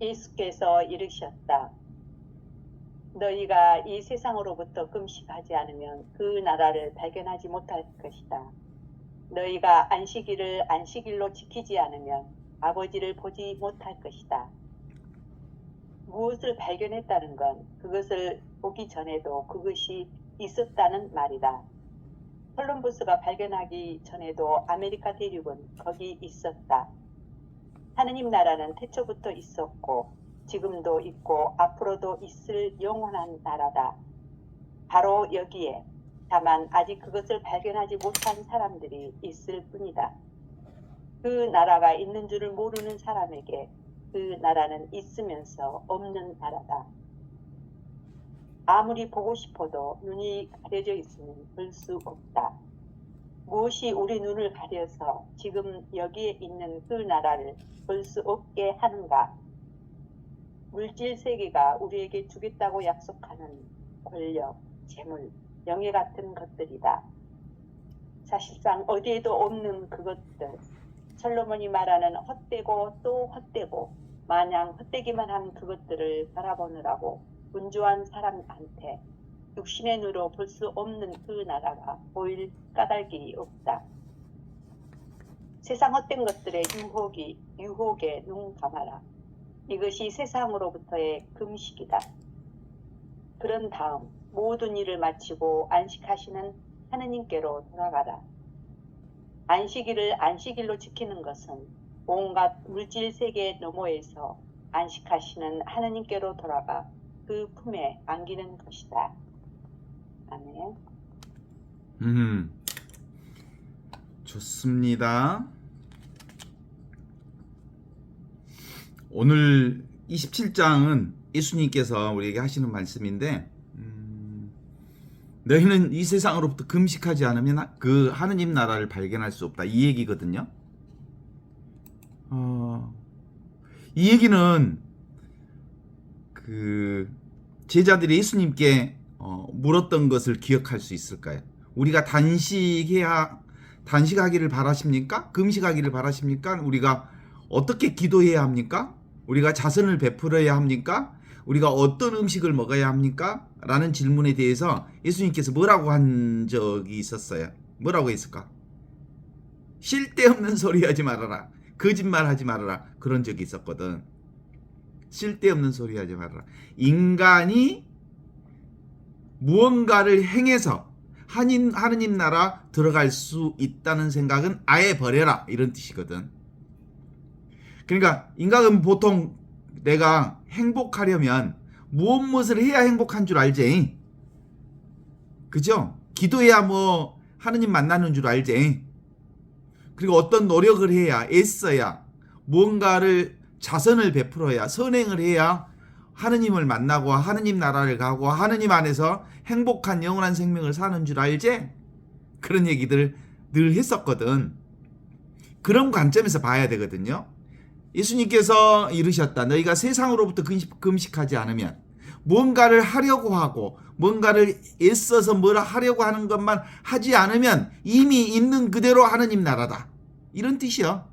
예수께서 이르셨다. 너희가 이 세상으로부터 금식하지 않으면 그 나라를 발견하지 못할 것이다. 너희가 안식일을 안식일로 지키지 않으면 아버지를 보지 못할 것이다. 무엇을 발견했다는 건 그것을 보기 전에도 그것이 있었다는 말이다. 콜럼버스가 발견하기 전에도 아메리카 대륙은 거기 있었다. 하느님 나라는 태초부터 있었고 지금도 있고 앞으로도 있을 영원한 나라다. 바로 여기에 다만 아직 그것을 발견하지 못한 사람들이 있을 뿐이다. 그 나라가 있는 줄을 모르는 사람에게 그 나라는 있으면서 없는 나라다. 아무리 보고 싶어도 눈이 가려져 있으면 볼 수 없다. 무엇이 우리 눈을 가려서 지금 여기에 있는 그 나라를 볼 수 없게 하는가? 물질 세계가 우리에게 주겠다고 약속하는 권력, 재물, 명예 같은 것들이다. 사실상 어디에도 없는 그것들, 솔로몬이 말하는 헛되고 또 헛되고 마냥 헛되기만 한 그것들을 바라보느라고 분주한 사람한테 육신의 눈으로 볼 수 없는 그 나라가 보일 까닭이 없다. 세상 헛된 것들의 유혹에 눈 감아라. 이것이 세상으로부터의 금식이다. 그런 다음 모든 일을 마치고 안식하시는 하느님께로 돌아가라. 안식일을 안식일로 지키는 것은 온갖 물질 세계 너머에서 안식하시는 하느님께로 돌아가 그 품에 안기는 것이다. 아멘. 좋습니다. 오늘 27장은 예수님께서 우리에게 하시는 말씀인데, 너희는 이 세상으로부터 금식하지 않으면 그 하느님 나라를 발견할 수 없다, 이 얘기거든요. 이 얘기는 그 제자들이 예수님께 물었던 것을 기억할 수 있을까요? 우리가 단식하기를 바라십니까? 금식하기를 바라십니까? 우리가 어떻게 기도해야 합니까? 우리가 자선을 베풀어야 합니까? 우리가 어떤 음식을 먹어야 합니까? 라는 질문에 대해서 예수님께서 뭐라고 한 적이 있었어요? 뭐라고 했을까? 쓸데없는 소리 하지 말아라. 거짓말 하지 말아라. 그런 적이 있었거든. 쓸데없는 소리 하지 말아라. 인간이 무언가를 행해서 하느님 나라 들어갈 수 있다는 생각은 아예 버려라, 이런 뜻이거든. 그러니까 인간은 보통 내가 행복하려면 무엇을 해야 행복한 줄 알지? 그죠? 기도해야 뭐 하느님 만나는 줄 알지? 그리고 어떤 노력을 해야, 애써야, 무언가를 자선을 베풀어야, 선행을 해야 하느님을 만나고 하느님 나라를 가고 하느님 안에서 행복한 영원한 생명을 사는 줄 알지? 그런 얘기들을 늘 했었거든. 그런 관점에서 봐야 되거든요. 예수님께서 이르셨다. 너희가 세상으로부터 금식하지 않으면, 뭔가를 하려고 하고 뭔가를 애써서 뭐라 하려고 하는 것만 하지 않으면 이미 있는 그대로 하느님 나라다, 이런 뜻이요.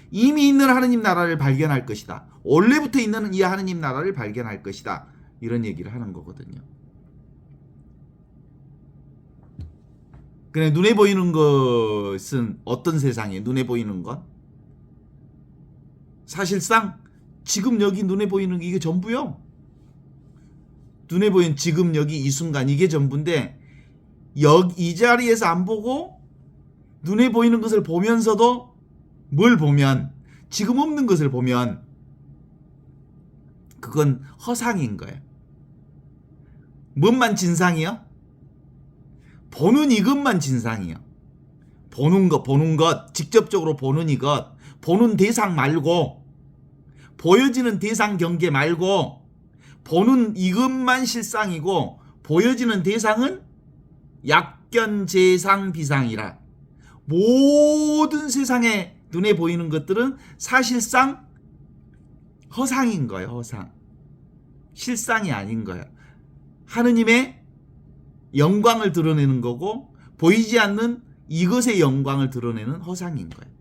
이미 있는 하느님 나라를 발견할 것이다. 원래부터 있는 이 하느님 나라를 발견할 것이다, 이런 얘기를 하는 거거든요. 그래, 눈에 보이는 것은 어떤 세상이에요? 눈에 보이는 것? 사실상 지금 여기 눈에 보이는 게 이게 전부요. 눈에 보이는 지금 여기 이 순간 이게 전부인데, 이 자리에서 안 보고 눈에 보이는 것을 보면서도 뭘 보면, 지금 없는 것을 보면 그건 허상인 거예요. 뭔만 진상이요? 보는 이것만 진상이요. 보는 것, 직접적으로 보는 이것, 보는 대상 말고, 보여지는 대상 경계 말고, 보는 이것만 실상이고, 보여지는 대상은 약견재상 비상이라. 모든 세상에 눈에 보이는 것들은 사실상 허상인 거예요. 허상. 실상이 아닌 거예요. 하느님의 영광을 드러내는 거고, 보이지 않는 이것의 영광을 드러내는 허상인 거예요.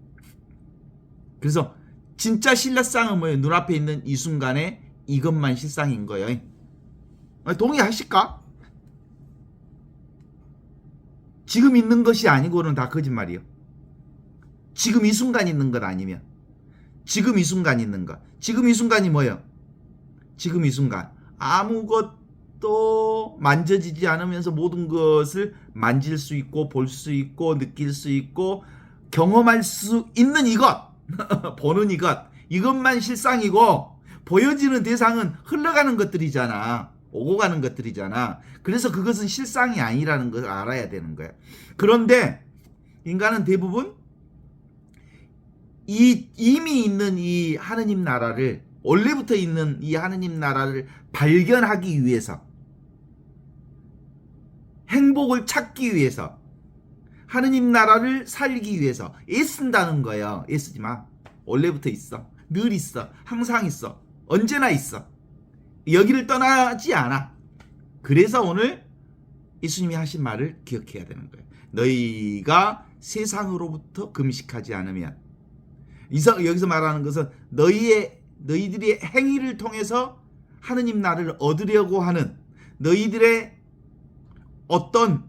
그래서 진짜 신뢰상은 뭐예요? 눈앞에 있는 이 순간에 이것만 실상인 거예요. 동의하실까? 지금 있는 것이 아니고는 다 거짓말이에요. 지금 이 순간 있는 것 아니면 지금 이 순간 있는 것. 지금 이 순간이 뭐예요? 지금 이 순간 아무것도 만져지지 않으면서 모든 것을 만질 수 있고 볼 수 있고 느낄 수 있고 경험할 수 있는 이것 보는 이것만 실상이고 보여지는 대상은 흘러가는 것들이잖아. 오고 가는 것들이잖아. 그래서 그것은 실상이 아니라는 걸 알아야 되는 거야. 그런데 인간은 대부분 이미 있는 이 하느님 나라를 원래부터 있는 이 하느님 나라를 발견하기 위해서 행복을 찾기 위해서 하느님 나라를 살기 위해서 애쓴다는 거예요. 애쓰지 마. 원래부터 있어. 늘 있어. 항상 있어. 언제나 있어. 여기를 떠나지 않아. 그래서 오늘 예수님이 하신 말을 기억해야 되는 거예요. 너희가 세상으로부터 금식하지 않으면 여기서 말하는 것은 너희들의 행위를 통해서 하느님 나라를 얻으려고 하는 너희들의 어떤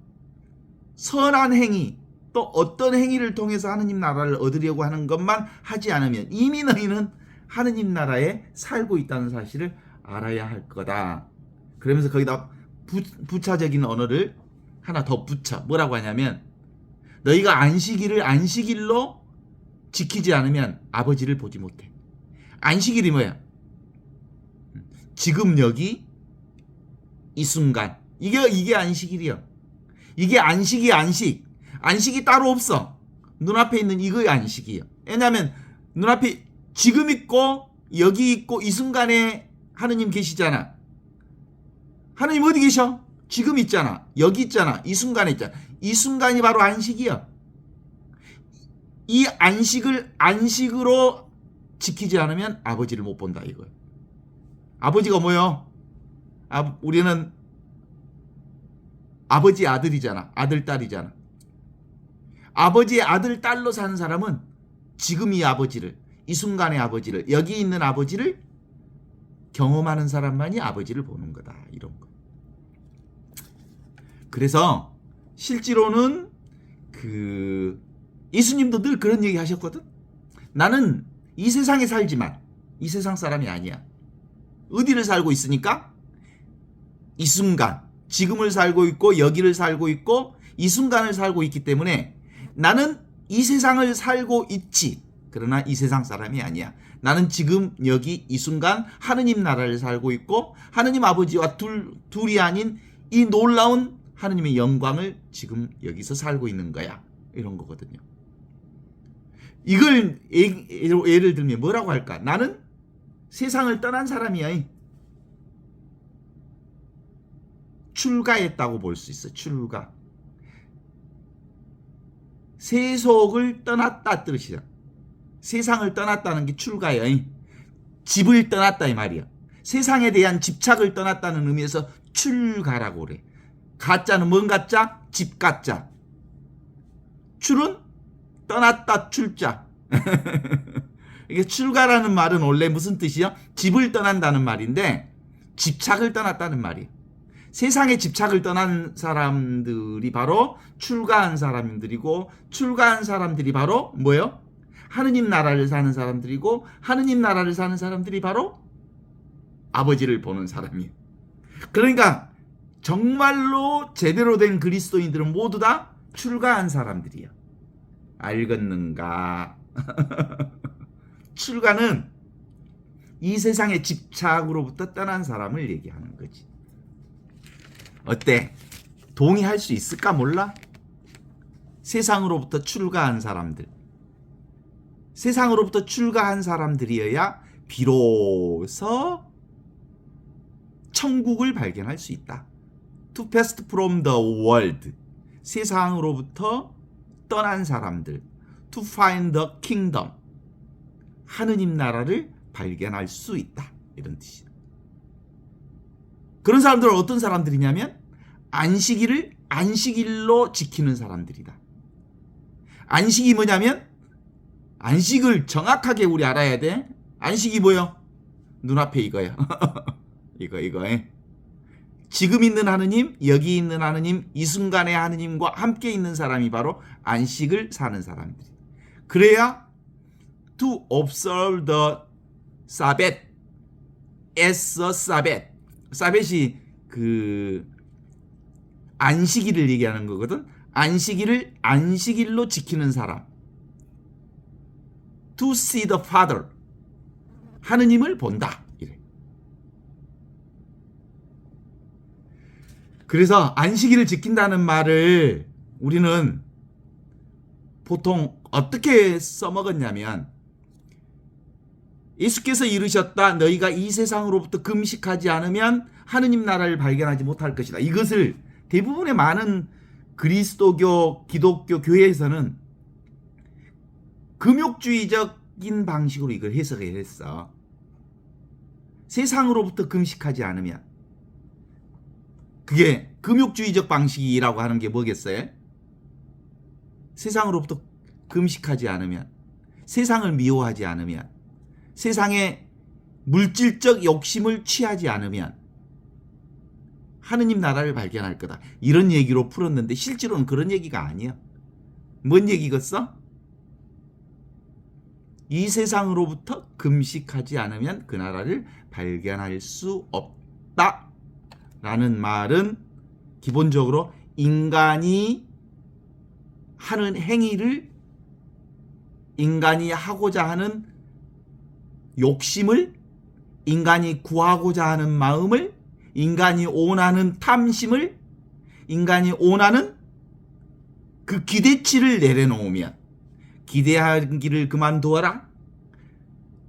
선한 행위 또 어떤 행위를 통해서 하느님 나라를 얻으려고 하는 것만 하지 않으면 이미 너희는 하느님 나라에 살고 있다는 사실을 알아야 할 거다. 그러면서 거기다 부차적인 언어를 하나 더 붙여. 뭐라고 하냐면 너희가 안식일을 안식일로 지키지 않으면 아버지를 보지 못해. 안식일이 뭐야? 지금 여기 이 순간. 이게 안식일이야. 이게 안식이 안식. 안식이 따로 없어. 눈앞에 있는 이거의 안식이야. 왜냐하면 눈앞에 지금 있고 여기 있고 이 순간에 하느님 계시잖아. 하느님 어디 계셔? 지금 있잖아. 여기 있잖아. 이 순간에 있잖아. 이 순간이 바로 안식이야. 이 안식을 안식으로 지키지 않으면 아버지를 못 본다 이거야. 아버지가 뭐요? 우리는 아버지 아들이잖아. 아들 딸이잖아. 아버지의 아들 딸로 사는 사람은 지금 이 아버지를 이 순간의 아버지를 여기 있는 아버지를 경험하는 사람만이 아버지를 보는 거다. 이런 거. 그래서 실제로는 예수님도 늘 그런 얘기 하셨거든. 나는 이 세상에 살지만 이 세상 사람이 아니야. 어디를 살고 있으니까? 이 순간 지금을 살고 있고 여기를 살고 있고 이 순간을 살고 있기 때문에 나는 이 세상을 살고 있지. 그러나 이 세상 사람이 아니야. 나는 지금 여기 이 순간 하느님 나라를 살고 있고 하느님 아버지와 둘이 아닌 이 놀라운 하느님의 영광을 지금 여기서 살고 있는 거야. 이런 거거든요. 이걸 예를 들면 뭐라고 할까? 나는 세상을 떠난 사람이야. 출가했다고 볼 수 있어. 출가. 세속을 떠났다 뜻이야. 세상을 떠났다는 게 출가야. 집을 떠났다 이 말이야. 세상에 대한 집착을 떠났다는 의미에서 출가라고 그래. 가짜는 뭔 가짜? 집 가짜. 출은 떠났다 출자. 이게 출가라는 말은 원래 무슨 뜻이야? 집을 떠난다는 말인데 집착을 떠났다는 말이야. 세상에 집착을 떠난 사람들이 바로 출가한 사람들이고 출가한 사람들이 바로 뭐예요? 하느님 나라를 사는 사람들이고 하느님 나라를 사는 사람들이 바로 아버지를 보는 사람이에요. 그러니까 정말로 제대로 된 그리스도인들은 모두 다 출가한 사람들이야. 알겠는가? 출가는 이 세상의 집착으로부터 떠난 사람을 얘기하는 거지. 어때? 동의할 수 있을까 몰라? 세상으로부터 출가한 사람들. 세상으로부터 출가한 사람들이어야 비로소 천국을 발견할 수 있다. To pass from the world. 세상으로부터 떠난 사람들. To find the kingdom. 하느님 나라를 발견할 수 있다. 이런 뜻이다. 그런 사람들은 어떤 사람들이냐면 안식일을 안식일로 지키는 사람들이다. 안식이 뭐냐면 안식을 정확하게 우리 알아야 돼. 안식이 뭐요? 눈앞에 이거야. 이거. 지금 있는 하느님, 여기 있는 하느님, 이 순간의 하느님과 함께 있는 사람이 바로 안식을 사는 사람들이. 그래야 to observe the Sabbath as a Sabbath. 사벳이 그 안식일을 얘기하는 거거든. 안식일을 안식일로 지키는 사람. To see the Father. 하느님을 본다. 이래. 그래서 안식일을 지킨다는 말을 우리는 보통 어떻게 써먹었냐면 예수께서 이르셨다. 너희가 이 세상으로부터 금식하지 않으면 하느님 나라를 발견하지 못할 것이다. 이것을 대부분의 많은 그리스도교, 기독교 교회에서는 금욕주의적인 방식으로 이걸 해석을 했어. 세상으로부터 금식하지 않으면. 그게 금욕주의적 방식이라고 하는 게 뭐겠어요? 세상으로부터 금식하지 않으면, 세상을 미워하지 않으면, 세상의 물질적 욕심을 취하지 않으면 하느님 나라를 발견할 거다. 이런 얘기로 풀었는데 실제로는 그런 얘기가 아니야. 뭔 얘기겠어? 이 세상으로부터 금식하지 않으면 그 나라를 발견할 수 없다. 라는 말은 기본적으로 인간이 하는 행위를 인간이 하고자 하는 욕심을 인간이 구하고자 하는 마음을 인간이 원하는 탐심을 인간이 원하는 그 기대치를 내려놓으면 기대하기를 그만두어라.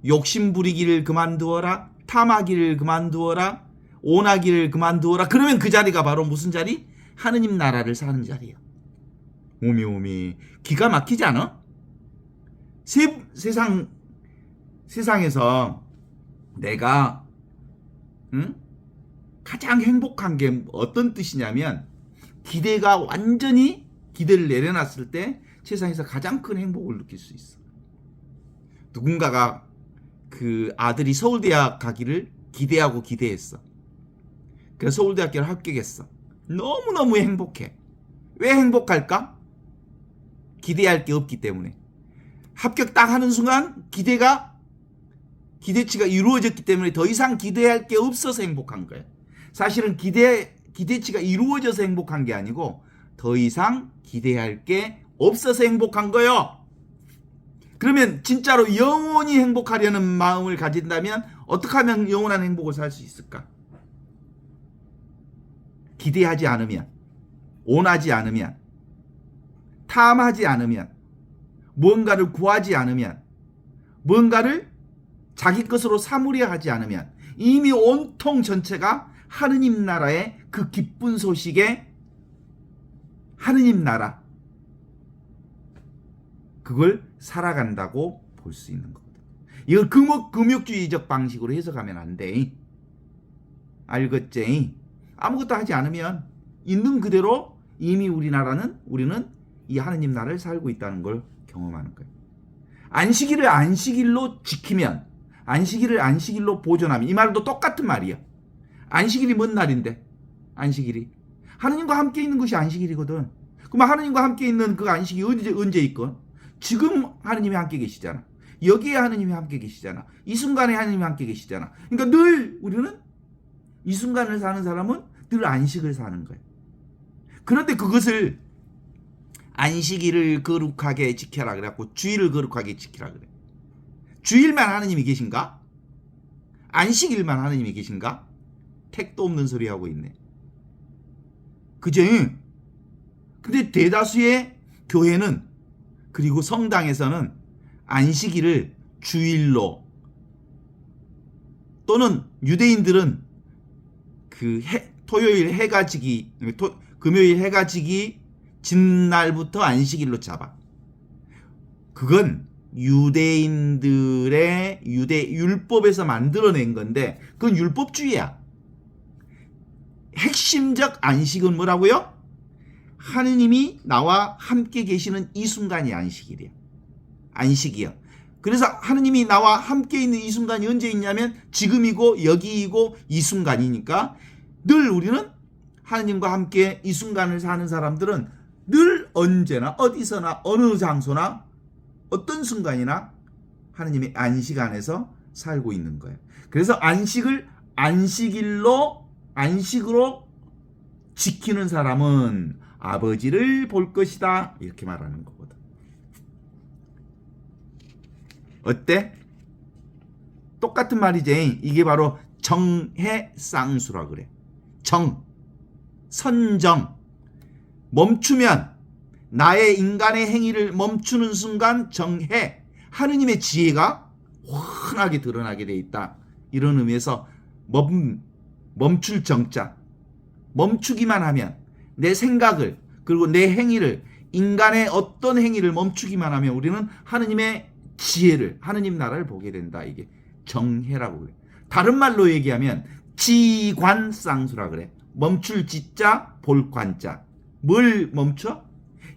욕심 부리기를 그만두어라. 탐하기를 그만두어라. 원하기를 그만두어라. 그러면 그 자리가 바로 무슨 자리? 하느님 나라를 사는 자리야. 오미 기가 막히지 않아? 세상에서 내가 가장 행복한 게 어떤 뜻이냐면 기대가 완전히 기대를 내려놨을 때 세상에서 가장 큰 행복을 느낄 수 있어. 누군가가 그 아들이 서울대학 가기를 기대하고 기대했어. 그래서 서울대학교를 합격했어. 너무너무 행복해. 왜 행복할까? 기대할 게 없기 때문에. 합격 딱 하는 순간 기대치가 이루어졌기 때문에 더 이상 기대할 게 없어서 행복한 거야. 사실은 기대치가 이루어져서 행복한 게 아니고 더 이상 기대할 게 없어서 행복한 거요. 그러면 진짜로 영원히 행복하려는 마음을 가진다면 어떻게 하면 영원한 행복을 살 수 있을까? 기대하지 않으면, 원하지 않으면, 탐하지 않으면, 무언가를 구하지 않으면, 무언가를 자기 것으로 삼으려 하지 않으면 이미 온통 전체가 하느님 나라의 그 기쁜 소식에 하느님 나라 그걸 살아간다고 볼 수 있는 거거든. 이걸 금욕주의적 방식으로 해석하면 안 돼. 알겠지? 아무것도 하지 않으면 있는 그대로 이미 우리는 이 하느님 나라를 살고 있다는 걸 경험하는 거예요. 안식일을 안식일로 지키면 안식일을 안식일로 보존하면 이 말도 똑같은 말이야. 안식일이 뭔 날인데? 안식일이 하느님과 함께 있는 것이 안식일이거든. 그럼 하느님과 함께 있는 그 안식이 언제 있건? 지금 하느님이 함께 계시잖아. 여기에 하느님이 함께 계시잖아. 이 순간에 하느님이 함께 계시잖아. 그러니까 늘 우리는 이 순간을 사는 사람은 늘 안식을 사는 거예요. 그런데 그것을 안식일을 거룩하게 지켜라 그래갖고 주일을 거룩하게 지키라 그래. 주일만 하느님이 계신가? 안식일만 하느님이 계신가? 택도 없는 소리 하고 있네. 그죠? 근데 대다수의 교회는 그리고 성당에서는 안식일을 주일로 또는 유대인들은 그 토요일 해가 지기 금요일 해가 지기 진날부터 안식일로 잡아. 그건 유대인들의 율법에서 만들어낸 건데 그건 율법주의야. 핵심적 안식은 뭐라고요? 하느님이 나와 함께 계시는 이 순간이 안식이야. 그래서 하느님이 나와 함께 있는 이 순간이 언제 있냐면 지금이고 여기이고 이 순간이니까 늘 우리는 하느님과 함께 이 순간을 사는 사람들은 늘 언제나 어디서나 어느 장소나 어떤 순간이나 하느님의 안식 안에서 살고 있는 거예요. 그래서 안식을 안식으로 지키는 사람은 아버지를 볼 것이다. 이렇게 말하는 거거든. 어때? 똑같은 말이지. 이게 바로 정해쌍수라 그래. 선정. 멈추면 나의 인간의 행위를 멈추는 순간 정해. 하느님의 지혜가 환하게 드러나게 돼 있다. 이런 의미에서 멈출 정자. 멈추기만 하면 내 생각을 그리고 내 행위를 인간의 어떤 행위를 멈추기만 하면 우리는 하느님의 지혜를 하느님 나라를 보게 된다. 이게 정해라고 그래. 다른 말로 얘기하면 지관쌍수라 그래. 멈출 지자 볼 관자. 뭘 멈춰?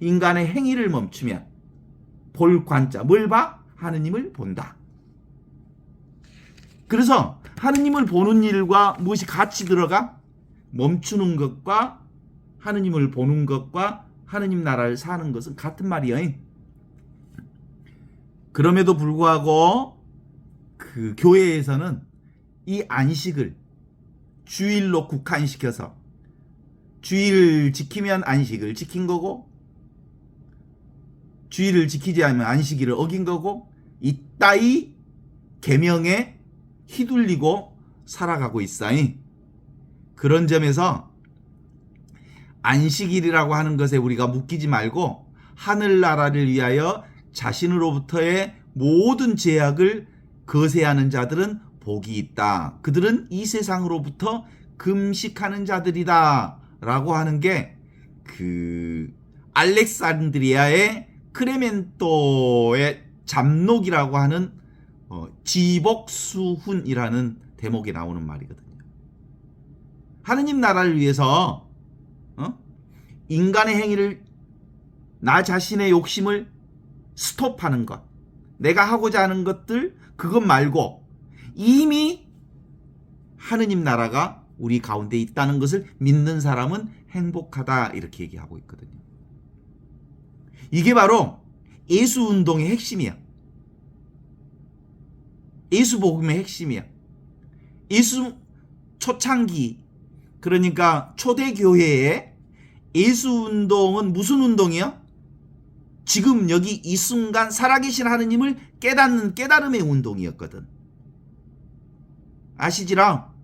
인간의 행위를 멈추면 볼 관자. 뭘 봐? 하느님을 본다. 그래서 하느님을 보는 일과 무엇이 같이 들어가? 멈추는 것과 하느님을 보는 것과 하느님 나라를 사는 것은 같은 말이야. 그럼에도 불구하고 그 교회에서는 이 안식을 주일로 국한시켜서 주일을 지키면 안식을 지킨 거고 주일을 지키지 않으면 안식일을 어긴 거고 이따위 계명에 휘둘리고 살아가고 있어. 그런 점에서 안식일이라고 하는 것에 우리가 묶이지 말고 하늘나라를 위하여 자신으로부터의 모든 제약을 거세하는 자들은 복이 있다. 그들은 이 세상으로부터 금식하는 자들이다. 라고 하는 게 그 알렉산드리아의 크레멘토의 잠록이라고 하는 지복수훈이라는 대목에 나오는 말이거든요. 하느님 나라를 위해서 인간의 행위를 나 자신의 욕심을 스톱하는 것, 내가 하고자 하는 것들 그것 말고 이미 하느님 나라가 우리 가운데 있다는 것을 믿는 사람은 행복하다 이렇게 얘기하고 있거든요. 이게 바로 예수 운동의 핵심이야. 예수 복음의 핵심이야. 예수 초창기 그러니까 초대교회의 예수 운동은 무슨 운동이야? 지금 여기 이 순간 살아계신 하느님을 깨닫는 깨달음의 운동이었거든. 아시지라?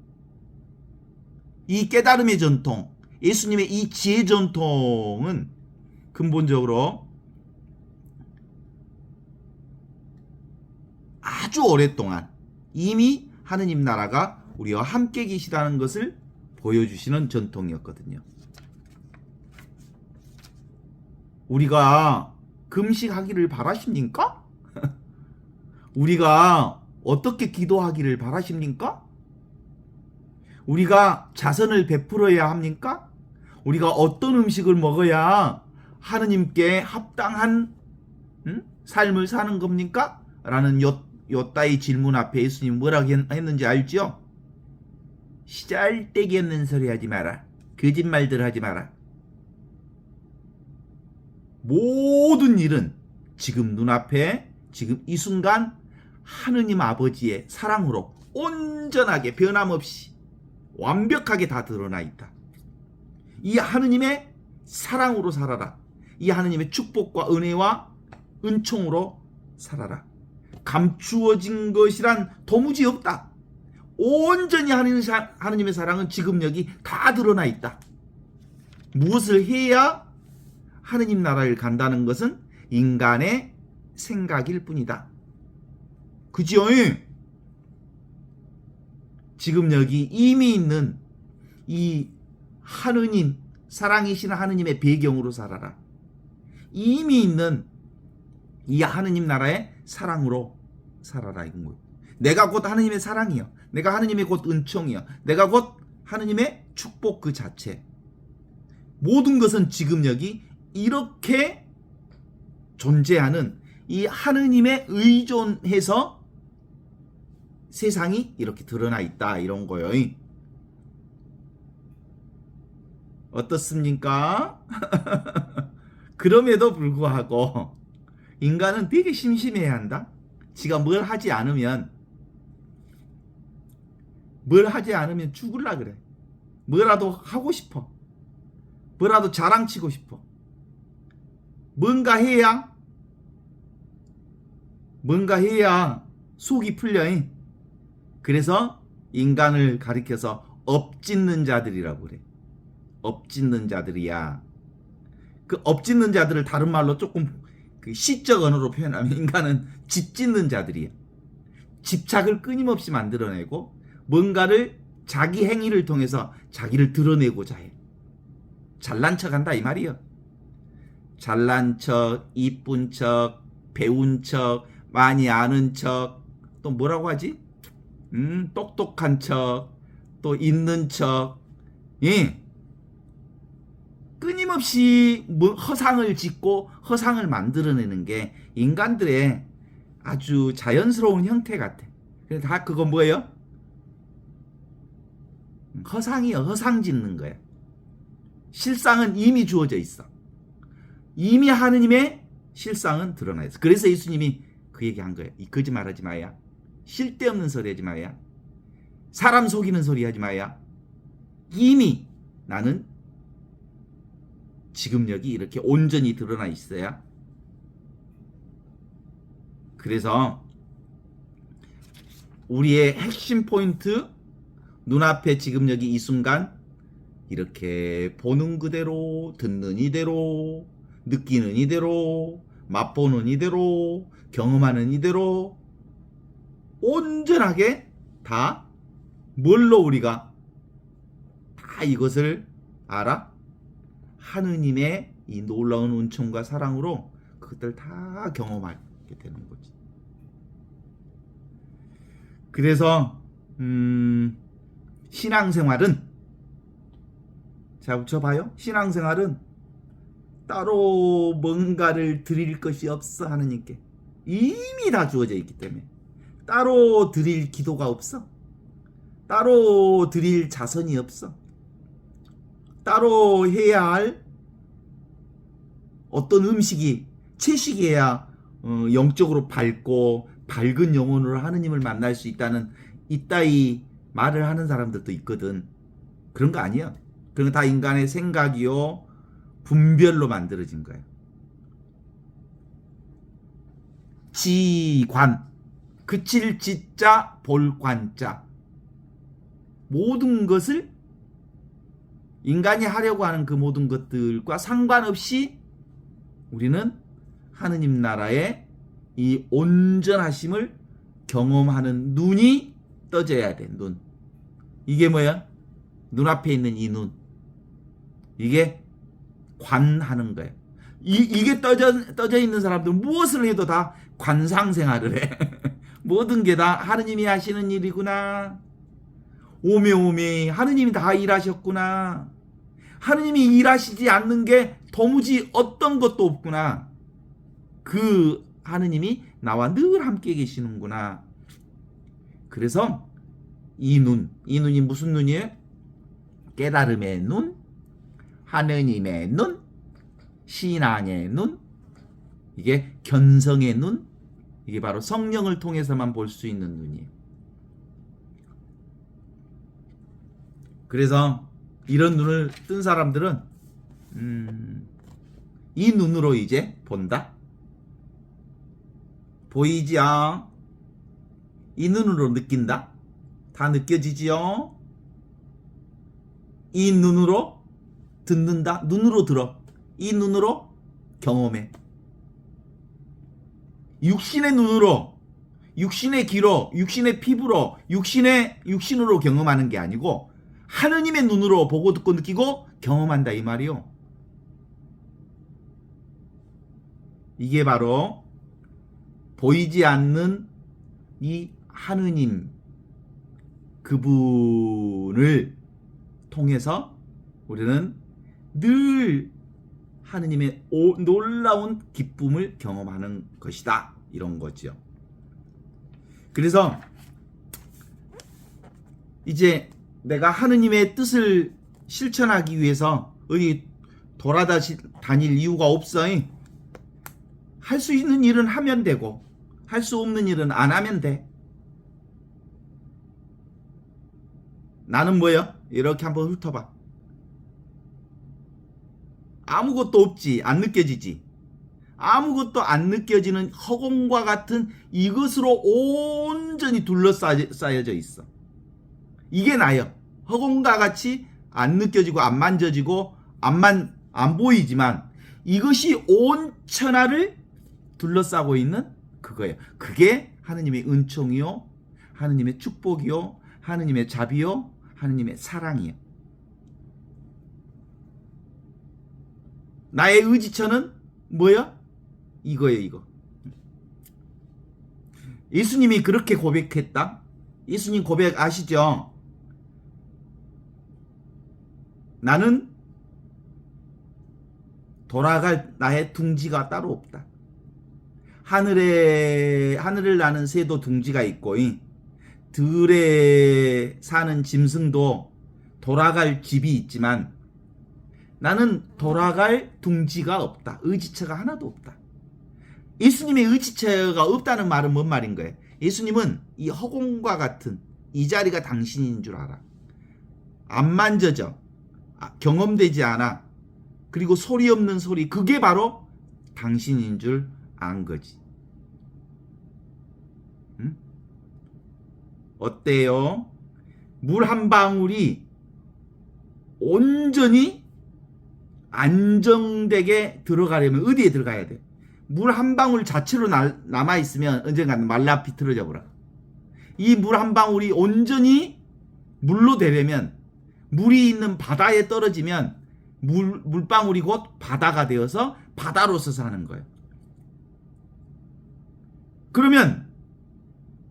이 깨달음의 전통, 예수님의 이 지혜 전통은 근본적으로 아주 오랫동안 이미 하느님 나라가 우리와 함께 계시다는 것을 보여주시는 전통이었거든요. 우리가 금식하기를 바라십니까? 우리가 어떻게 기도하기를 바라십니까? 우리가 자선을 베풀어야 합니까? 우리가 어떤 음식을 먹어야 하느님께 합당한 삶을 사는 겁니까? 라는 요따위 질문 앞에 예수님 뭐라고 했는지 알죠? 시잘데기 없는 소리 하지 마라. 거짓말들 하지 마라. 모든 일은 지금 눈앞에 지금 이 순간 하느님 아버지의 사랑으로 온전하게 변함없이 완벽하게 다 드러나 있다. 이 하느님의 사랑으로 살아라. 이 하느님의 축복과 은혜와 은총으로 살아라. 감추어진 것이란 도무지 없다. 온전히 하느님의 사랑은 지금 여기 다 드러나 있다. 무엇을 해야 하느님 나라를 간다는 것은 인간의 생각일 뿐이다. 그죠? 지금 여기 이미 있는 이 하느님, 사랑이신 하느님의 배경으로 살아라. 이미 있는 이 하느님 나라의 사랑으로 살아라. 이건 거예요. 내가 곧 하느님의 사랑이요. 내가 하느님의 곧 은총이요. 내가 곧 하느님의 축복 그 자체. 모든 것은 지금 여기 이렇게 존재하는 이 하느님에 의존해서 세상이 이렇게 드러나 있다 이런 거예요. 어떻습니까? 그럼에도 불구하고 인간은 되게 심심해야 한다. 지가 뭘 하지 않으면 죽을라 그래. 뭐라도 하고 싶어. 뭐라도 자랑치고 싶어. 뭔가 해야 속이 풀려. 그래서 인간을 가리켜서 엎짓는 자들이라고 그래. 엎짓는 자들이야. 그 엎짓는 자들을 다른 말로 조금 그 시적 언어로 표현하면 인간은 집짓는 자들이야. 집착을 끊임없이 만들어내고 뭔가를 자기 행위를 통해서 자기를 드러내고자 해. 잘난 척한다 이 말이야. 잘난 척, 이쁜 척, 배운 척, 많이 아는 척, 또 뭐라고 하지? 똑똑한 척, 또 있는 척, 예. 끊임없이 허상을 짓고 허상을 만들어내는 게 인간들의 아주 자연스러운 형태 같아. 그래서 다 그거 뭐예요? 허상이요. 허상 짓는 거야. 실상은 이미 주어져 있어. 이미 하느님의 실상은 드러나 있어. 그래서 예수님이 그 얘기 한 거예요. 이 거짓말하지 마야. 실데없는 소리 하지 마야. 사람 속이는 소리 하지 마야. 이미 나는 지금 여기 이렇게 온전히 드러나 있어야. 그래서 우리의 핵심 포인트, 눈앞에 지금 여기 이 순간 이렇게 보는 그대로, 듣는 이대로, 느끼는 이대로, 맛보는 이대로, 경험하는 이대로 온전하게 다 뭘로 우리가 다 이것을 알아? 하느님의 이 놀라운 은총과 사랑으로 그것들 다 경험하게 되는 거지. 그래서 신앙생활은, 자 붙여봐요. 신앙생활은 따로 뭔가를 드릴 것이 없어. 하느님께 이미 다 주어져 있기 때문에 따로 드릴 기도가 없어. 따로 드릴 자선이 없어. 따로 해야 할 어떤 음식이, 채식이어야 영적으로 밝고 밝은 영혼으로 하느님을 만날 수 있다는 이따위 말을 하는 사람들도 있거든. 그런 거 아니야. 그건 다 인간의 생각이요 분별로 만들어진 거예요. 지관, 그칠 지자 볼 관자, 모든 것을 인간이 하려고 하는 그 모든 것들과 상관없이 우리는 하느님 나라의 이 온전하심을 경험하는 눈이 떠져야 돼. 눈. 이게 뭐야? 눈앞에 있는 이 눈. 이게 관하는 거예요. 이게 떠져 있는 사람들은 무엇을 해도 다 관상생활을 해. 모든 게 다 하느님이 하시는 일이구나. 오메오메 하느님이 다 일하셨구나. 하느님이 일하시지 않는 게 도무지 어떤 것도 없구나. 그 하느님이 나와 늘 함께 계시는구나. 그래서 이 눈이 무슨 눈이에요? 깨달음의 눈, 하느님의 눈, 신앙의 눈, 이게 견성의 눈, 이게 바로 성령을 통해서만 볼 수 있는 눈이에요. 그래서 이런 눈을 뜬 사람들은 이 눈으로 이제 본다. 보이지요? 이 눈으로 느낀다. 다 느껴지지요? 이 눈으로 듣는다. 눈으로 들어. 이 눈으로 경험해. 육신의 눈으로, 육신의 귀로, 육신의 피부로, 육신으로 경험하는 게 아니고 하느님의 눈으로 보고 듣고 느끼고 경험한다 이 말이요. 이게 바로 보이지 않는 이 하느님, 그분을 통해서 우리는 늘 하느님의 놀라운 기쁨을 경험하는 것이다. 이런 거죠. 그래서 이제 내가 하느님의 뜻을 실천하기 위해서 어디 돌아다닐 이유가 없어. 할 수 있는 일은 하면 되고 할 수 없는 일은 안 하면 돼. 나는 뭐야? 이렇게 한번 훑어봐. 아무것도 없지. 안 느껴지지. 아무것도 안 느껴지는 허공과 같은 이것으로 온전히 둘러싸여져 있어. 이게 나요. 허공과 같이 안 느껴지고 안 만져지고 안 보이지만 이것이 온 천하를 둘러싸고 있는 그거예요. 그게 하느님의 은총이요, 하느님의 축복이요, 하느님의 자비요, 하느님의 사랑이요. 나의 의지처는 뭐야? 이거예요, 이거. 예수님이 그렇게 고백했다. 예수님 고백 아시죠? 나는 돌아갈 나의 둥지가 따로 없다. 하늘을 나는 새도 둥지가 있고 들에 사는 짐승도 돌아갈 집이 있지만 나는 돌아갈 둥지가 없다. 의지처가 하나도 없다. 예수님의 의지처가 없다는 말은 뭔 말인 거예요? 예수님은 이 허공과 같은 이 자리가 당신인 줄 알아. 안 만져져. 경험되지 않아. 그리고 소리 없는 소리, 그게 바로 당신인 줄 안 거지. 응? 어때요? 물 한 방울이 온전히 안정되게 들어가려면 어디에 들어가야 돼? 물 한 방울 자체로 남아있으면 언젠가는 말라 비틀어져 버려. 이 물 한 방울이 온전히 물로 되려면 물이 있는 바다에 떨어지면 물방울이 곧 바다가 되어서 바다로서 사는 거예요. 그러면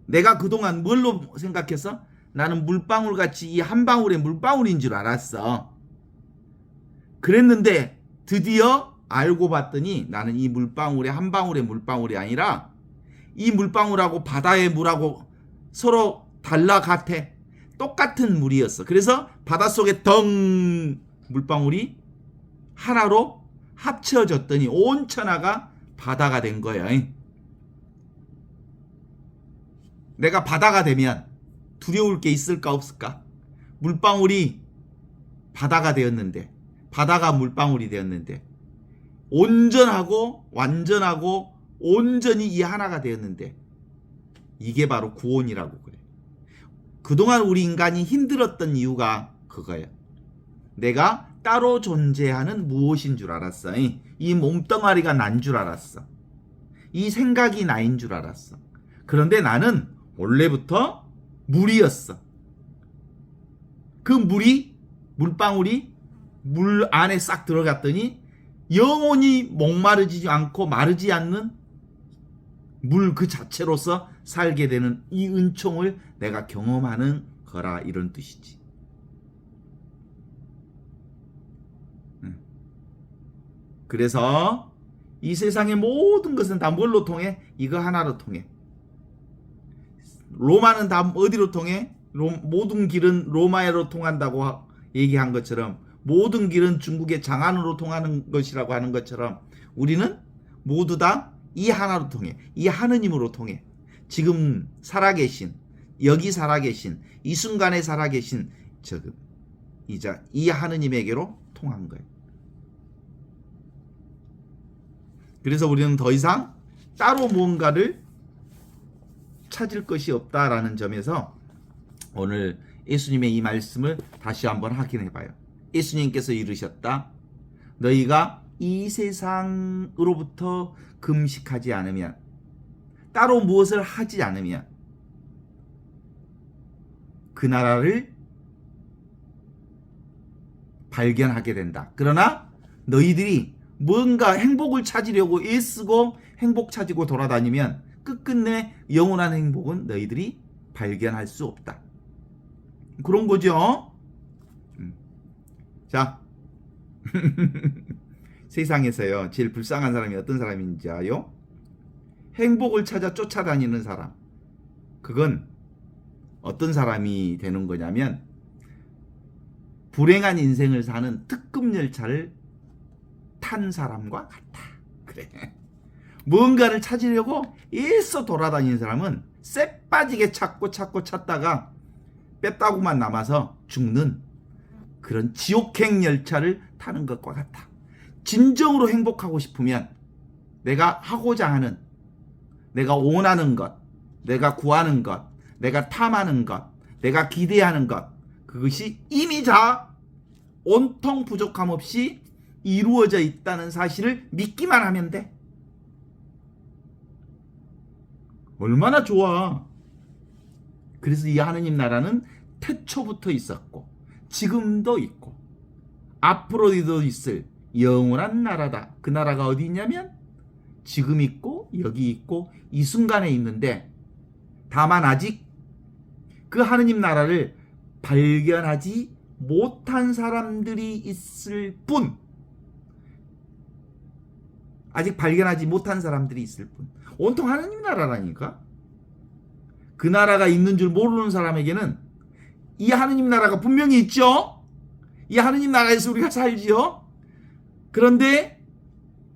내가 그동안 뭘로 생각했어? 나는 물방울같이 이 한 방울의 물방울인 줄 알았어. 그랬는데 드디어 알고 봤더니 나는 이 물방울의 한 방울의 물방울이 아니라 이 물방울하고 바다의 물하고 서로 달라 같아. 똑같은 물이었어. 그래서 바닷속에 덩 물방울이 하나로 합쳐졌더니 온 천하가 바다가 된 거야. 내가 바다가 되면 두려울 게 있을까 없을까? 물방울이 바다가 되었는데, 바다가 물방울이 되었는데, 온전하고 완전하고 온전히 이 하나가 되었는데, 이게 바로 구원이라고 그래. 그동안 우리 인간이 힘들었던 이유가 그거예요. 내가 따로 존재하는 무엇인 줄 알았어. 이 몸뚱아리가 난 줄 알았어. 이 생각이 나인 줄 알았어. 그런데 나는 원래부터 물이었어. 그 물방울이 물 안에 싹 들어갔더니 영원히 목마르지 않고 마르지 않는 물 그 자체로서 살게 되는 이 은총을 내가 경험하는 거라, 이런 뜻이지. 그래서 이 세상의 모든 것은 다 뭘로 통해? 이거 하나로 통해. 로마는 다 어디로 통해? 모든 길은 로마로 통한다고 얘기한 것처럼, 모든 길은 중국의 장안으로 통하는 것이라고 하는 것처럼, 우리는 모두 다 이 하나로 통해. 이 하느님으로 통해. 지금 살아계신, 여기 살아계신, 이 순간에 살아계신 이 하느님에게로 통한 거예요. 그래서 우리는 더 이상 따로 무언가를 찾을 것이 없다라는 점에서 오늘 예수님의 이 말씀을 다시 한번 확인해 봐요. 예수님께서 이르셨다. 너희가 이 세상으로부터 금식하지 않으면, 따로 무엇을 하지 않으면 그 나라를 발견하게 된다. 그러나 너희들이 뭔가 행복을 찾으려고 애쓰고 행복 찾고 돌아다니면 끝끝내 영원한 행복은 너희들이 발견할 수 없다. 그런 거죠. 자, 세상에서요 제일 불쌍한 사람이 어떤 사람인지 아요? 행복을 찾아 쫓아다니는 사람. 그건 어떤 사람이 되는 거냐면 불행한 인생을 사는 특급 열차를 탄 사람과 같다. 그래. 뭔가를 찾으려고 애써 돌아다니는 사람은 쎄 빠지게 찾다가 뺐다고만 남아서 죽는 그런 지옥행 열차를 타는 것과 같다. 진정으로 행복하고 싶으면 내가 하고자 하는, 내가 원하는 것, 내가 구하는 것, 내가 탐하는 것, 내가 기대하는 것, 그것이 이미 다 온통 부족함 없이 이루어져 있다는 사실을 믿기만 하면 돼. 얼마나 좋아. 그래서 이 하느님 나라는 태초부터 있었고 지금도 있고 앞으로도 있을 영원한 나라다. 그 나라가 어디 있냐면 지금 있고 여기 있고 이 순간에 있는데, 다만 아직 그 하느님 나라를 발견하지 못한 사람들이 있을 뿐, 아직 발견하지 못한 사람들이 있을 뿐. 온통 하느님 나라라니까. 그 나라가 있는 줄 모르는 사람에게는 이 하느님 나라가 분명히 있죠. 이 하느님 나라에서 우리가 살지요. 그런데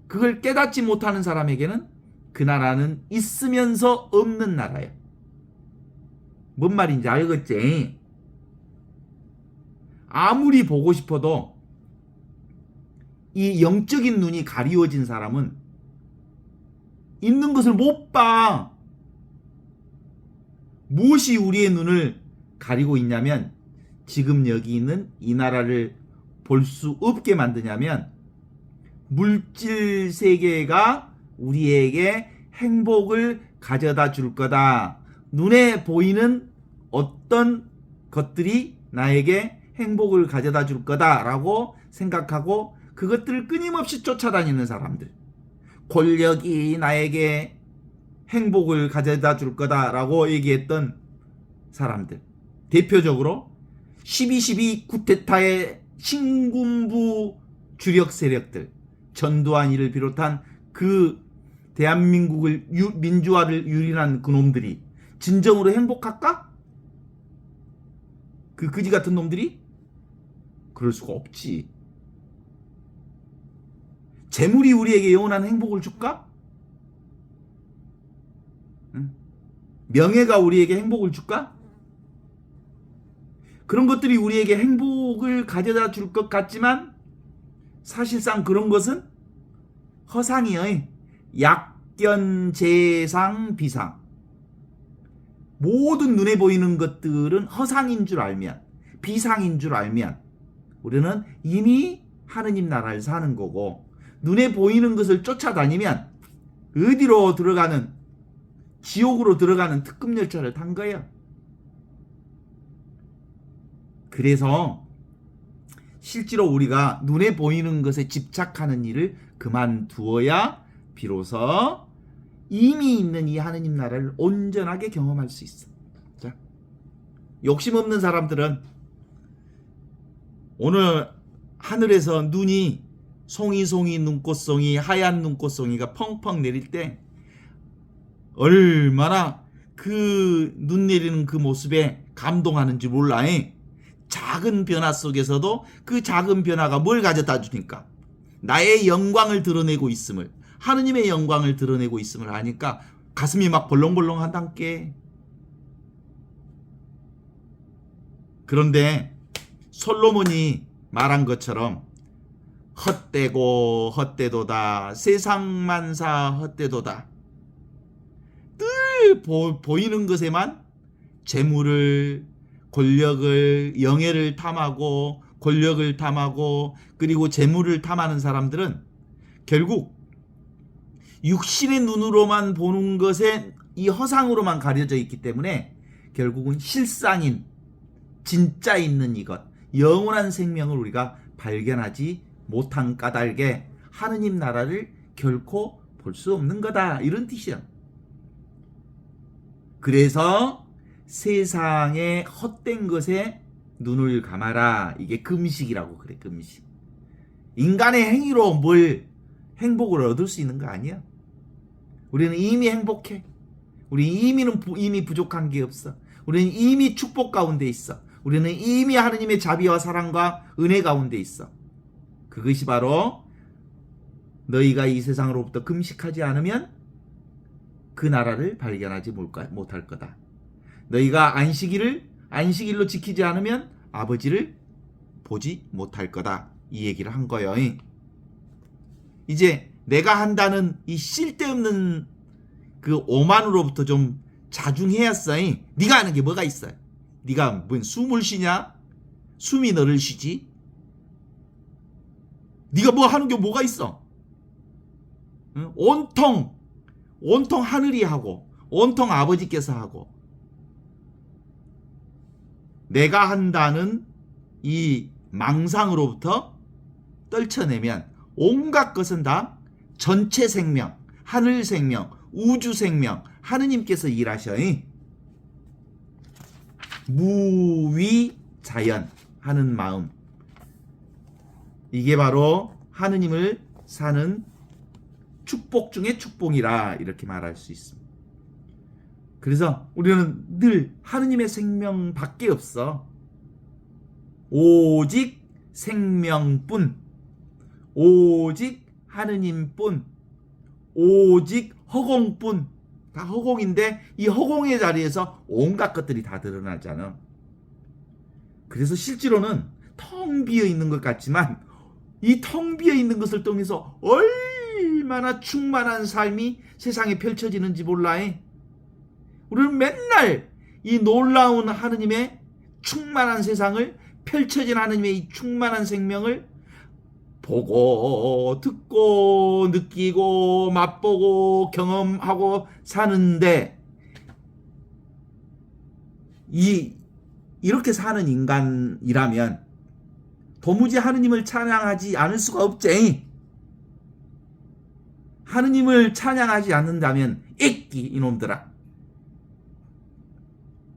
그걸 깨닫지 못하는 사람에게는 그 나라는 있으면서 없는 나라예요. 뭔 말인지 알겠지? 아무리 보고 싶어도 이 영적인 눈이 가리워진 사람은 있는 것을 못 봐. 무엇이 우리의 눈을 가리고 있냐면, 지금 여기 있는 이 나라를 볼 수 없게 만드냐면, 물질 세계가 우리에게 행복을 가져다 줄 거다. 눈에 보이는 어떤 것들이 나에게 행복을 가져다 줄 거다라고 생각하고 그것들을 끊임없이 쫓아다니는 사람들. 권력이 나에게 행복을 가져다 줄 거다라고 얘기했던 사람들. 대표적으로 12.12 쿠데타의 신군부 주력 세력들, 전두환이를 비롯한 그 대한민국을 민주화를 유린한 그놈들이 진정으로 행복할까? 그 그지 같은 놈들이? 그럴 수가 없지. 재물이 우리에게 영원한 행복을 줄까? 응? 명예가 우리에게 행복을 줄까? 그런 것들이 우리에게 행복을 가져다 줄 것 같지만 사실상 그런 것은 허상이에요. 약견, 재상, 비상. 모든 눈에 보이는 것들은 허상인 줄 알면, 비상인 줄 알면 우리는 이미 하느님 나라를 사는 거고, 눈에 보이는 것을 쫓아다니면 어디로 들어가는, 지옥으로 들어가는 특급 열차를 탄 거예요. 그래서 실제로 우리가 눈에 보이는 것에 집착하는 일을 그만두어야 비로소 이미 있는 이 하느님 나라를 온전하게 경험할 수 있어. 자, 욕심 없는 사람들은 오늘 하늘에서 눈이 송이송이 눈꽃송이, 하얀 눈꽃송이가 펑펑 내릴 때 얼마나 그 눈 내리는 그 모습에 감동하는지 몰라. 작은 변화 속에서도 그 작은 변화가 뭘 가져다 주니까? 나의 영광을 드러내고 있음을, 하느님의 영광을 드러내고 있음을 아니까 가슴이 막 벌렁벌렁 한단께. 그런데 솔로몬이 말한 것처럼 헛되고 헛되도다, 세상만사 헛되도다. 늘 보이는 것에만 재물을, 권력을, 영예를 탐하고 권력을 탐하고 그리고 재물을 탐하는 사람들은 결국 육신의 눈으로만 보는 것에 이 허상으로만 가려져 있기 때문에 결국은 실상인, 진짜 있는 이것, 영원한 생명을 우리가 발견하지 못한 까닭에 하느님 나라를 결코 볼 수 없는 거다, 이런 뜻이야. 그래서 세상의 헛된 것에 눈을 감아라. 이게 금식이라고 그래, 금식. 인간의 행위로 뭘 행복을 얻을 수 있는 거 아니야. 우리는 이미 행복해. 이미 부족한 게 없어. 우리는 이미 축복 가운데 있어. 우리는 이미 하느님의 자비와 사랑과 은혜 가운데 있어. 그것이 바로 너희가 이 세상으로부터 금식하지 않으면 그 나라를 발견하지 못할 거다. 너희가 안식일로 지키지 않으면 아버지를 보지 못할 거다. 이 얘기를 한 거예요. 이제 내가 한다는 이 쓸데없는 그 오만으로부터 좀 자중해야어. 네가 하는 게 뭐가 있어요? 네가 뭔 숨을 쉬냐? 숨이 너를 쉬지? 네가 뭐 하는 게 뭐가 있어? 응? 온통 하늘이 하고 온통 아버지께서 하고 내가 한다는 이 망상으로부터 떨쳐내면 온갖 것은 다 전체 생명, 하늘 생명, 우주 생명, 하느님께서 일하셔. 무위자연 하는 마음. 이게 바로 하느님을 사는 축복 중에 축복이라 이렇게 말할 수 있습니다. 그래서 우리는 늘 하느님의 생명밖에 없어. 오직 생명뿐, 오직 하느님뿐, 오직 허공뿐. 다 허공인데 이 허공의 자리에서 온갖 것들이 다 드러나잖아. 그래서 실제로는 텅 비어 있는 것 같지만 이 텅 비어 있는 것을 통해서 얼마나 충만한 삶이 세상에 펼쳐지는지 몰라. 우리는 맨날 이 놀라운 하느님의 충만한 세상을, 펼쳐진 하느님의 이 충만한 생명을 보고 듣고 느끼고 맛보고 경험하고 사는데 이렇게 사는 인간이라면 도무지 하느님을 찬양하지 않을 수가 없지. 하느님을 찬양하지 않는다면 이놈들아.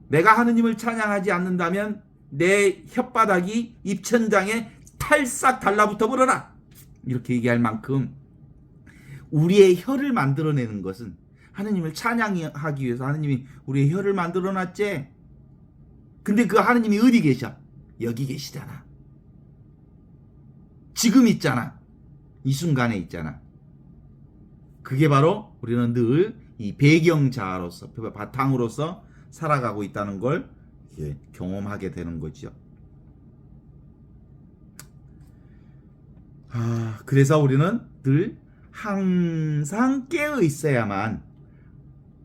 내가 하느님을 찬양하지 않는다면 내 혓바닥이 입천장에 탈싹 달라붙어 버려라. 이렇게 얘기할 만큼 우리의 혀를 만들어내는 것은 하느님을 찬양하기 위해서 하느님이 우리의 혀를 만들어놨지. 근데 그 하느님이 어디 계셔? 여기 계시잖아. 지금 있잖아. 이 순간에 있잖아. 그게 바로 우리는 늘 이 배경자로서, 바탕으로서 살아가고 있다는 걸 경험하게 되는 거죠. 그래서 우리는 늘 항상 깨어 있어야만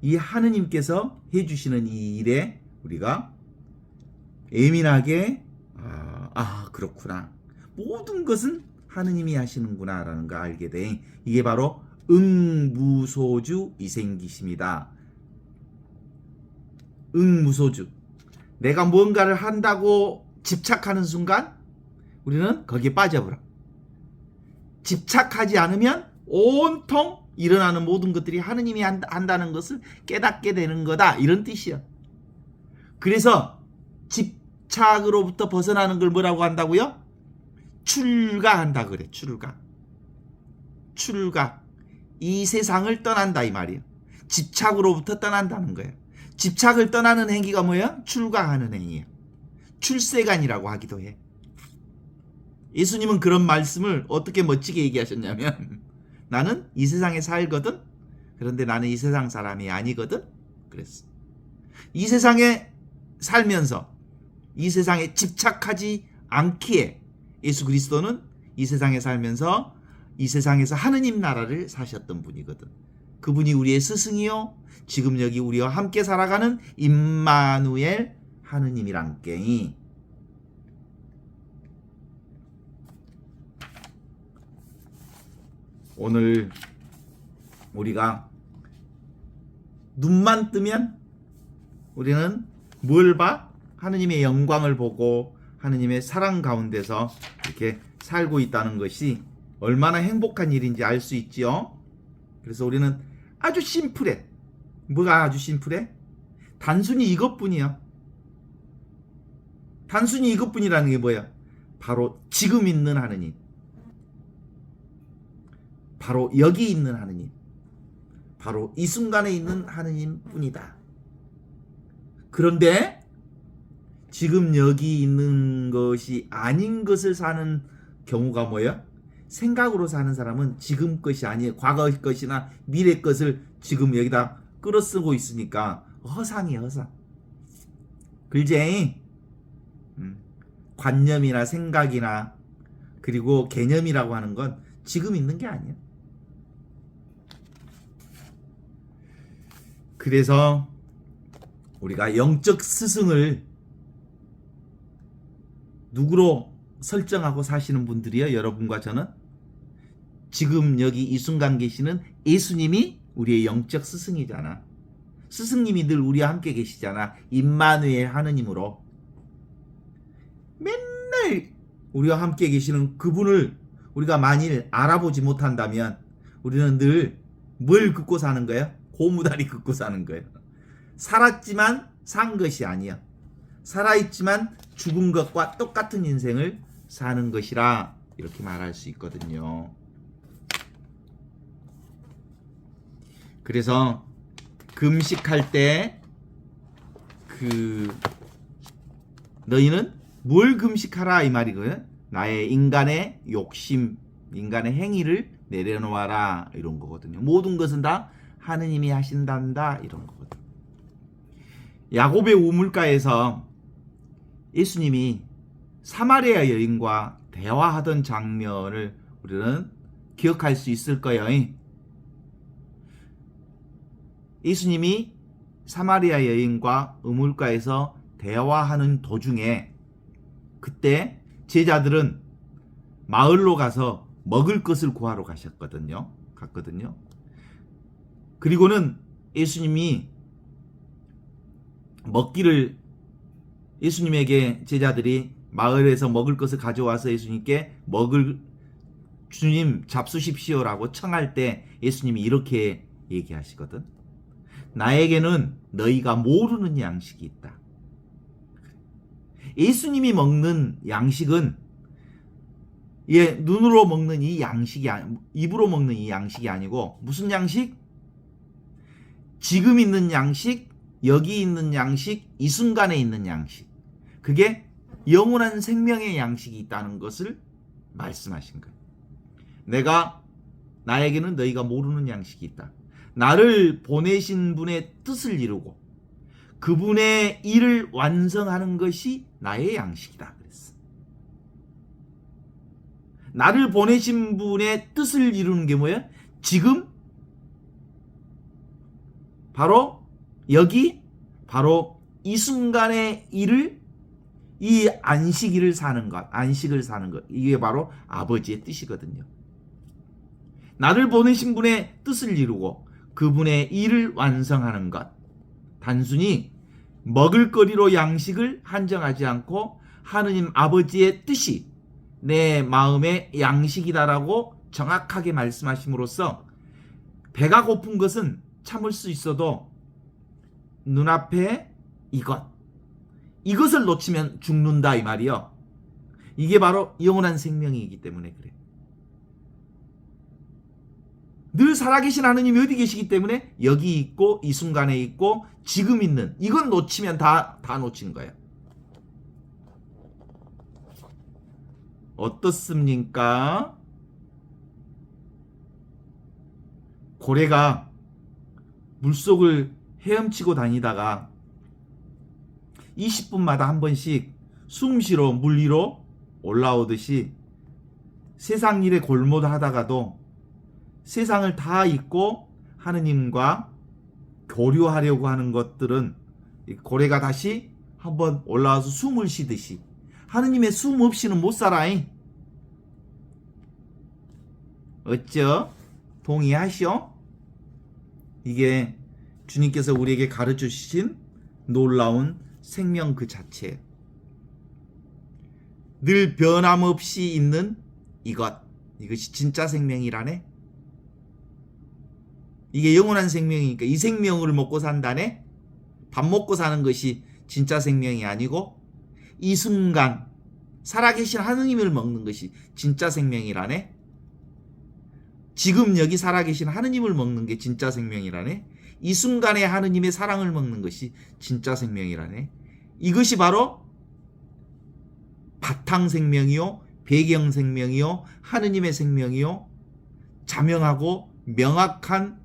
이 하느님께서 해주시는 이 일에 우리가 예민하게 그렇구나, 모든 것은 하느님이 하시는구나 라는 걸 알게 돼. 이게 바로 응무소주 이생기심이다. 응무소주. 내가 뭔가를 한다고 집착하는 순간 우리는 거기에 빠져버려. 집착하지 않으면 온통 일어나는 모든 것들이 하느님이 한다는 것을 깨닫게 되는 거다, 이런 뜻이야. 그래서 집착으로부터 벗어나는 걸 뭐라고 한다고요? 출가한다 그래. 출가. 이 세상을 떠난다 이 말이야. 집착으로부터 떠난다는 거야. 집착을 떠나는 행위가 뭐야? 출가하는 행위야. 출세간이라고 하기도 해. 예수님은 그런 말씀을 어떻게 멋지게 얘기하셨냐면, 나는 이 세상에 살거든. 그런데 나는 이 세상 사람이 아니거든. 그랬어. 이 세상에 살면서 이 세상에 집착하지 않기에 예수 그리스도는 이 세상에 살면서 이 세상에서 하느님 나라를 사셨던 분이거든. 그분이 우리의 스승이요, 지금 여기 우리와 함께 살아가는 임마누엘 하느님이란 게. 오늘 우리가 눈만 뜨면 우리는 뭘 봐? 하느님의 영광을 보고 하느님의 사랑 가운데서 이렇게 살고 있다는 것이 얼마나 행복한 일인지 알 수 있지요. 그래서 우리는 아주 심플해. 뭐가 아주 심플해? 단순히 이것뿐이야. 단순히 이것뿐이라는 게 뭐야? 바로 지금 있는 하느님. 바로 여기 있는 하느님, 바로 이 순간에 있는 하느님 뿐이다. 그런데 지금 여기 있는 것이 아닌 것을 사는 경우가 뭐야? 생각으로 사는 사람은 지금 것이 아니에요. 과거 것이나 미래 것을 지금 여기다 끌어쓰고 있으니까 허상이에요, 허상. 글쎄, 관념이나 생각이나 그리고 개념이라고 하는 건 지금 있는 게 아니야. 그래서 우리가 영적 스승을 누구로 설정하고 사시는 분들이요, 여러분과 저는 지금 여기 이 순간 계시는 예수님이 우리의 영적 스승이잖아. 스승님이 늘 우리와 함께 계시잖아. 임마누엘 하느님으로. 맨날 우리와 함께 계시는 그분을 우리가 만일 알아보지 못한다면 우리는 늘 뭘 긋고 사는 거예요? 고무다리 긋고 사는 거예요. 살았지만 산 것이 아니야. 살아있지만 죽은 것과 똑같은 인생을 사는 것이라 이렇게 말할 수 있거든요. 그래서 금식할 때 너희는 뭘 금식하라 이 말이거든. 나의 인간의 욕심, 인간의 행위를 내려놓아라 이런 거거든요. 모든 것은 다 하느님이 하신단다 이런 거거든. 야곱의 우물가에서 예수님이 사마리아 여인과 대화하던 장면을 우리는 기억할 수 있을 거예요. 예수님이 사마리아 여인과 우물가에서 대화하는 도중에 그때 제자들은 마을로 가서 먹을 것을 구하러 갔거든요. 그리고는 예수님이 예수님에게 제자들이 마을에서 먹을 것을 가져와서 예수님께 주님 잡수십시오라고 청할 때 예수님이 이렇게 얘기하시거든. 나에게는 너희가 모르는 양식이 있다. 예수님이 먹는 양식은 눈으로 먹는 이 양식이 입으로 먹는 이 양식이 아니고 무슨 양식? 지금 있는 양식, 여기 있는 양식, 이 순간에 있는 양식. 그게 영원한 생명의 양식이 있다는 것을 말씀하신 거예요. 나에게는 너희가 모르는 양식이 있다. 나를 보내신 분의 뜻을 이루고 그분의 일을 완성하는 것이 나의 양식이다 그랬어. 나를 보내신 분의 뜻을 이루는 게 뭐야? 지금 바로 여기 바로 이 순간의 일을 이 안식일을 사는 것, 안식을 사는 것, 이게 바로 아버지의 뜻이거든요. 나를 보내신 분의 뜻을 이루고 그분의 일을 완성하는 것. 단순히 먹을거리로 양식을 한정하지 않고 하느님 아버지의 뜻이 내 마음의 양식이다라고 정확하게 말씀하심으로써 배가 고픈 것은 참을 수 있어도 눈앞에 이것을 놓치면 죽는다 이 말이요. 이게 바로 영원한 생명이기 때문에 그래. 늘 살아계신 하느님이 어디 계시기 때문에 여기 있고 이 순간에 있고 지금 있는 이건 놓치면 다 놓친 거예요. 어떻습니까? 고래가 물속을 헤엄치고 다니다가 20분마다 한 번씩 숨쉬러 물 위로 올라오듯이 세상 일에 골몰하다가도 세상을 다 잊고 하느님과 교류하려고 하는 것들은 고래가 다시 한번 올라와서 숨을 쉬듯이 하느님의 숨 없이는 못 살아잉. 어쩌? 동의하시오? 이게 주님께서 우리에게 가르쳐 주신 놀라운 생명 그 자체. 늘 변함없이 있는 이것이 진짜 생명이라네. 이게 영원한 생명이니까 이 생명을 먹고 산다네. 밥 먹고 사는 것이 진짜 생명이 아니고 이 순간 살아계신 하느님을 먹는 것이 진짜 생명이라네. 지금 여기 살아계신 하느님을 먹는 게 진짜 생명이라네. 이 순간에 하느님의 사랑을 먹는 것이 진짜 생명이라네. 이것이 바로 바탕 생명이요, 배경 생명이요, 하느님의 생명이요, 자명하고 명확한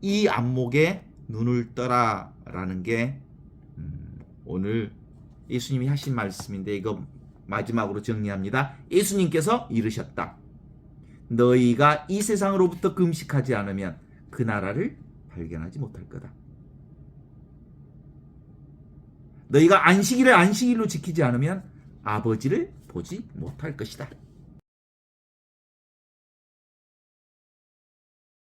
이 안목에 눈을 떠라라는 게 오늘 예수님이 하신 말씀인데, 이거 마지막으로 정리합니다. 예수님께서 이르셨다. 너희가 이 세상으로부터 금식하지 않으면 그 나라를 발견하지 못할 거다. 너희가 안식일을 안식일로 지키지 않으면 아버지를 보지 못할 것이다.